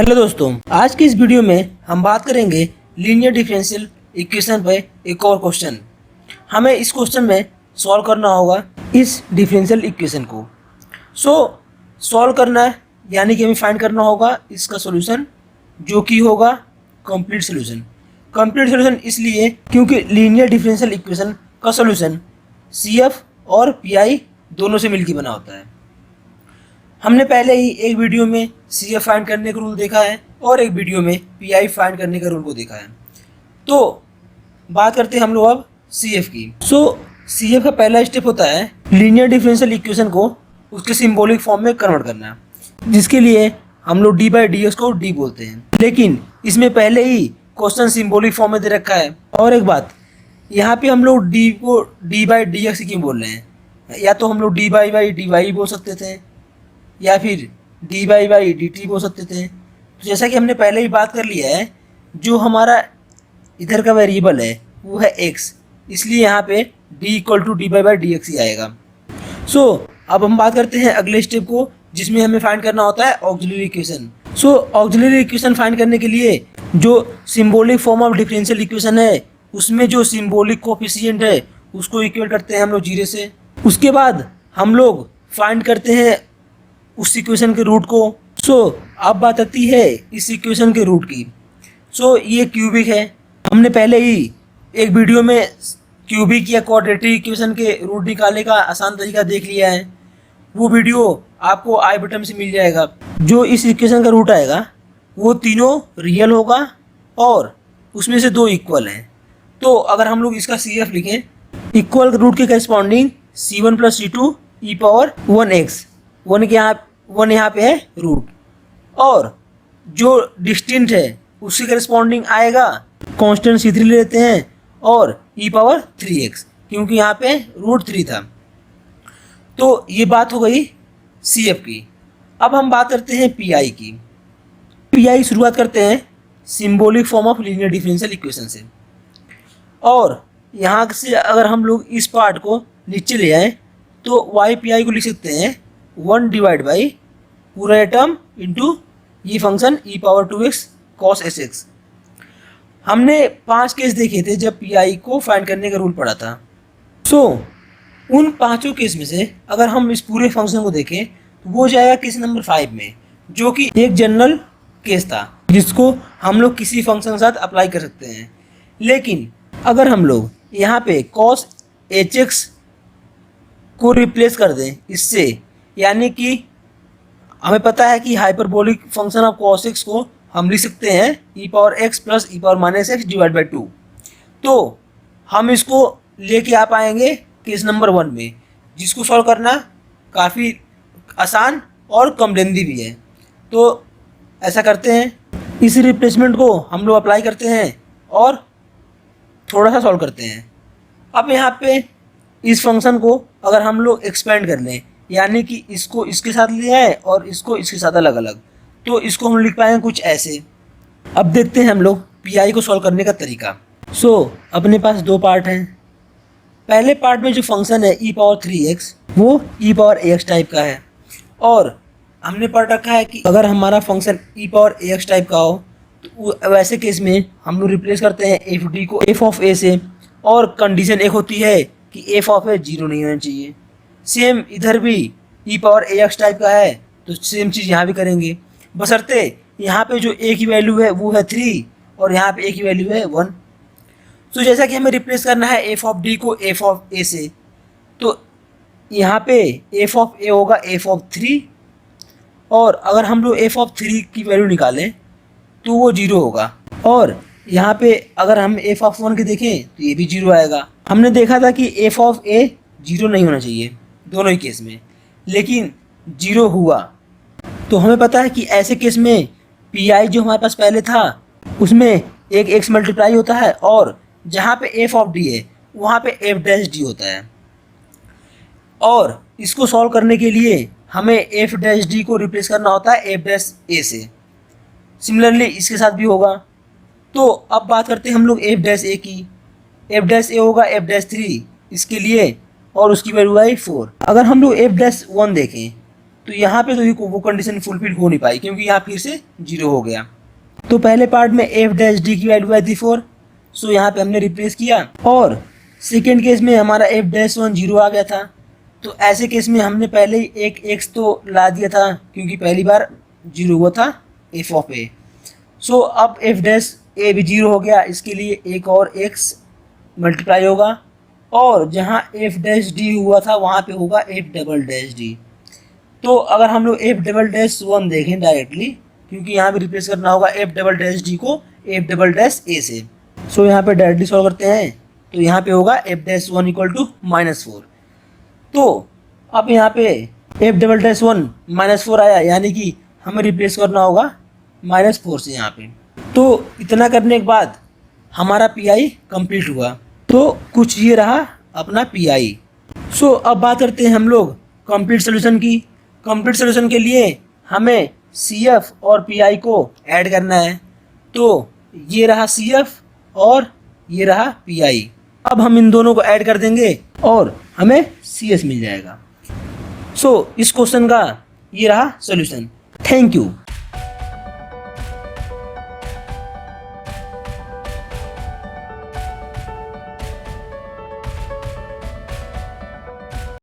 Hello दोस्तों, आज की इस वीडियो में हम बात करेंगे लीनियर डिफरेंशियल इक्वेशन पे एक और क्वेश्चन। हमें इस क्वेश्चन में सॉल्व करना होगा इस डिफरेंशियल इक्वेशन को। सॉल्व करना है यानी कि हमें फाइंड करना होगा इसका सॉल्यूशन, जो कि होगा कंप्लीट सॉल्यूशन। कंप्लीट सॉल्यूशन इसलिए क्योंकि लीनियर डिफरेंशियल इक्वेशन का सॉल्यूशन CF और PI दोनों से मिलकर बना होता है। हमने पहले ही एक वीडियो में CF फाइंड करने का रूल देखा है और एक वीडियो में PI फाइंड करने का रूल को देखा है। तो बात करते हैं हम लोग अब CF की। CF का पहला स्टेप होता है लीनियर डिफरेंशियल इक्वेशन को उसके सिंबॉलिक फॉर्म में कन्वर्ट करना, जिसके लिए हम लोग d/dx को d बोलते हैं। लेकिन इसमें पहले ही क्वेश्चन सिंबॉलिक फॉर्म में दे रखा है। और एक बात, यहाँ पे हम लोग d को d/dx क्यों बोल रहे हैं? या तो हम लोग dy/dy बोल सकते थे या फिर dy/dt बोल सकते थे। तो जैसा कि हमने पहले ही बात कर लिया है, जो हमारा इधर का वेरिएबल है वो है x, इसलिए यहाँ पे d = dy/dx ही आएगा। अब हम बात करते हैं अगले स्टेप को, जिसमें हमें फाइंड करना होता है auxiliary equation. Auxiliary equation find करने के लिए जो symbolic form of differential equation है उसमें जो सिंबॉलिक कोफिशिएंट है उसको इक्वेट करते हैं हम लोग 0 से। उसके बाद हम लोग फाइंड करते हैं उस इक्वेशन के रूट को। अब बात आती है इस इक्वेशन के रूट की। ये क्यूबिक है। हमने पहले ही एक वीडियो में क्यूबिक या क्वाड्रेटिक इक्वेशन के रूट निकालने का आसान तरीका देख लिया है। वो वीडियो आपको आई बटन से मिल जाएगा। जो इस इक्वेशन का रूट आएगा वो तीनों रियल होगा और उसमें से 2 इक्वल हैं। तो अगर हम लोग इसका CF लिखें, इक्वल रूट के करस्पॉन्डिंग C1 + C2 e⁻1x, 1 यहाँ पे है रूट, और जो डिस्टिंक्ट है उसके करस्पॉन्डिंग आएगा कांस्टेंट C3 ले लेते हैं और e⁻3x, क्योंकि यहाँ पे रूट 3 था। तो ये बात हो गई CF की। अब हम बात करते हैं PI की। PI शुरुआत करते हैं symbolic form of linear differential equation से, और यहाँ से अगर हम लोग इस पार्ट को नीचे ले आए तो YPI को लिख सकते हैं 1 पूरा टर्म इंटू ये फंक्शन e⁻2x cos sx। हमने 5 केस देखे थे जब PI को फाइंड करने का रूल पड़ा था। उन 5 केस में से अगर हम इस पूरे फंक्शन को देखें तो वो जाएगा केस नंबर 5 में, जो कि एक जनरल केस था जिसको हम लोग किसी फंक्शन के साथ अप्लाई कर सकते हैं। लेकिन अगर हम लोग यहाँ पे cos hx को रिप्लेस कर दें इससे, यानी कि हमें पता है कि hyperbolic function of cos x को हम लिख सकते हैं e⁻x + e⁻−x/2। तो हम इसको लेके आ पाएंगे केस नंबर 1 में, जिसको सॉल्व करना काफ़ी आसान और कम लेंदी भी है। तो ऐसा करते हैं, इस रिप्लेसमेंट को हम लोग अप्लाई करते हैं और थोड़ा सा सॉल्व करते हैं। अब यहाँ पे इस फंक्शन को अगर हम लोग एक्सपेंड कर लें, यानी कि इसको इसके साथ ले आए और इसको इसके साथ अलग अलग, तो इसको हम लिख पाएंगे कुछ ऐसे। अब देखते हैं हम लोग PI को सॉल्व करने का तरीका। अपने पास 2 पार्ट हैं। पहले पार्ट में जो फंक्शन है e⁻3x वो e⁻ax टाइप का है, और हमने पढ़ रखा है कि अगर हमारा फंक्शन e⁻ax टाइप का हो तो वैसे केस में हम लोग रिप्लेस करते हैं fd को f से, और कंडीशन एक होती है कि f 0 नहीं होना चाहिए। सेम इधर भी e⁻ax टाइप का है तो सेम चीज़ यहाँ भी करेंगे, बशर्ते यहाँ पे जो a की वैल्यू है वो है 3 और यहाँ पे a की वैल्यू है 1। जैसा कि हमें रिप्लेस करना है f को f से, तो यहाँ पे f होगा f, और अगर हम लोग f की वैल्यू निकालें तो वो 0 होगा, और यहाँ पे अगर हम f के देखें तो ये भी 0 आएगा। हमने देखा था कि f 0 नहीं होना चाहिए दोनों ही केस में, लेकिन 0 हुआ। तो हमें पता है कि ऐसे केस में PI जो हमारे पास पहले था उसमें एक x मल्टीप्लाई होता है, और जहाँ पे f है वहाँ पे f' होता है, और इसको सॉल्व करने के लिए हमें f' को रिप्लेस करना होता है f' से। सिमिलरली इसके साथ भी होगा। तो अब बात करते हैं हम लोग f' की। f' होगा f' इसके लिए, और उसकी वैल्यू आई 4। अगर हम लोग f'1 देखें तो यहाँ पे तो ये वो कंडीशन फुलफिल हो नहीं पाई क्योंकि यहाँ फिर से 0 हो गया। तो पहले पार्ट में एफ डैश डी की वैल्यू आई थी 4, सो यहाँ पे हमने रिप्लेस किया। और सेकेंड केस में हमारा एफ डैश 1 0 आ गया था, तो ऐसे केस में हमने पहले ही एक एक्स तो ला दिया था क्योंकि पहली बार 0 हुआ था एफ ऑफ ए। सो अब एफ डैश ए भी 0 हो गया, इसके लिए एक और एक्स मल्टीप्लाई होगा, और जहाँ एफ डैश डी हुआ था वहाँ पे होगा एफ डबल डैश डी। तो अगर हम लोग एफ डबल डैश 1 देखें डायरेक्टली, क्योंकि यहाँ भी रिप्लेस करना होगा एफ डबल डैश डी को एफ डबल डैश ए से। सो यहाँ पे डायरेक्टली सॉल्व करते हैं, तो यहाँ पे होगा एफ डैश 1 इक्वल टू -4। तो अब यहाँ पे एफ डबल डैश 1 -4 आया, यानी कि हमें रिप्लेस करना होगा -4 से यहाँ पे। तो इतना करने के बाद हमारा पी आई कम्प्लीट हुआ। तो कुछ ये रहा अपना पी आई। सो अब बात करते हैं हम लोग कंप्लीट सोल्यूशन की। कंप्लीट सोल्यूशन के लिए हमें सी एफ और पी आई को ऐड करना है। तो ये रहा सी एफ और ये रहा पी आई। अब हम इन दोनों को ऐड कर देंगे और हमें सी एस मिल जाएगा। सो इस क्वेश्चन का ये रहा सोल्यूशन। Thank you.